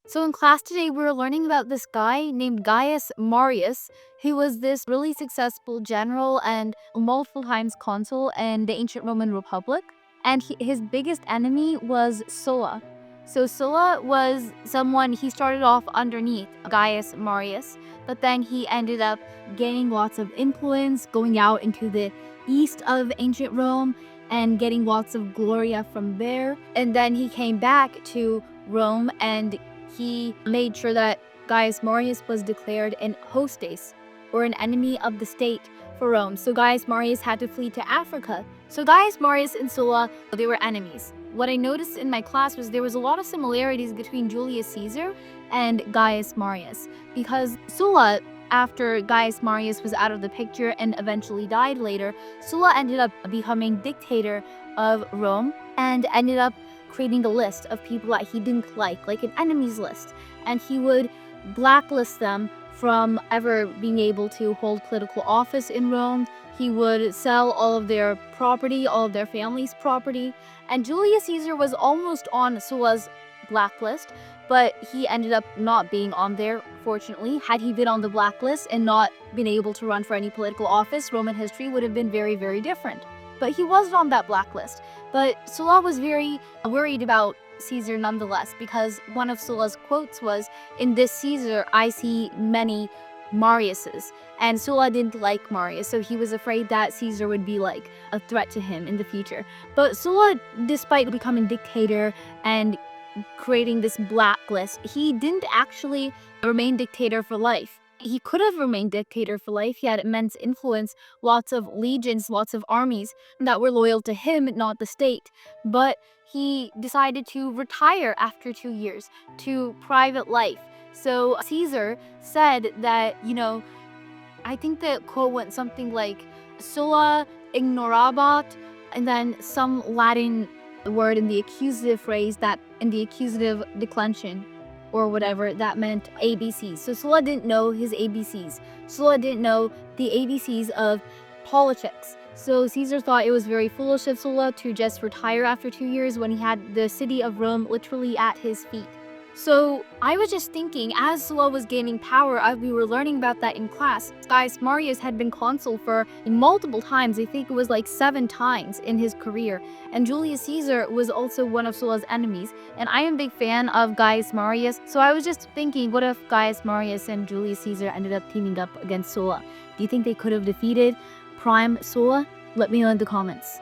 So in class today, we were learning about this guy named Gaius Marius, who was this really successful general and multiple times consul in the ancient Roman Republic. And his biggest enemy was Sulla. So Sulla was someone, he started off underneath Gaius Marius, but then he ended up gaining lots of influence, going out into the east of ancient Rome and getting lots of gloria from there. And then he came back to Rome and he made sure that Gaius Marius was declared an hostes, or an enemy of the state for Rome. So Gaius Marius had to flee to Africa. So Gaius Marius and Sulla, they were enemies. What I noticed in my class was there was a lot of similarities between Julius Caesar and Gaius Marius, because Sulla, after Gaius Marius was out of the picture and eventually died later, Sulla ended up becoming dictator of Rome and ended up creating a list of people that he didn't like an enemies list. And he would blacklist them from ever being able to hold political office in Rome. He would sell all of their property, all of their family's property. And Julius Caesar was almost on Sulla's blacklist, but he ended up not being on there, fortunately. Had he been on the blacklist and not been able to run for any political office, Roman history would have been very, very different. But he wasn't on that blacklist. But Sulla was very worried about Caesar nonetheless, because one of Sulla's quotes was, "In this Caesar, I see many Mariuses." And Sulla didn't like Marius, so he was afraid that Caesar would be like a threat to him in the future. But Sulla, despite becoming dictator and creating this blacklist, he didn't actually remain dictator for life. He could have remained dictator for life. He had immense influence, lots of legions, lots of armies that were loyal to him, not the state. But he decided to retire after 2 years to private life. So Caesar said that, I think the quote went something like, "Sola ignorabat," and then some Latin word in the accusative phrase that in the accusative declension or whatever, that meant ABCs. So Sulla didn't know his ABCs. Sulla didn't know the ABCs of politics. So Caesar thought it was very foolish of Sulla to just retire after 2 years when he had the city of Rome literally at his feet. So I was just thinking, as Sulla was gaining power, as we were learning about that in class, Gaius Marius had been consul for multiple times. I think it was like 7 times in his career. And Julius Caesar was also one of Sulla's enemies. And I am a big fan of Gaius Marius. So I was just thinking, what if Gaius Marius and Julius Caesar ended up teaming up against Sulla? Do you think they could have defeated Prime Sulla? Let me know in the comments.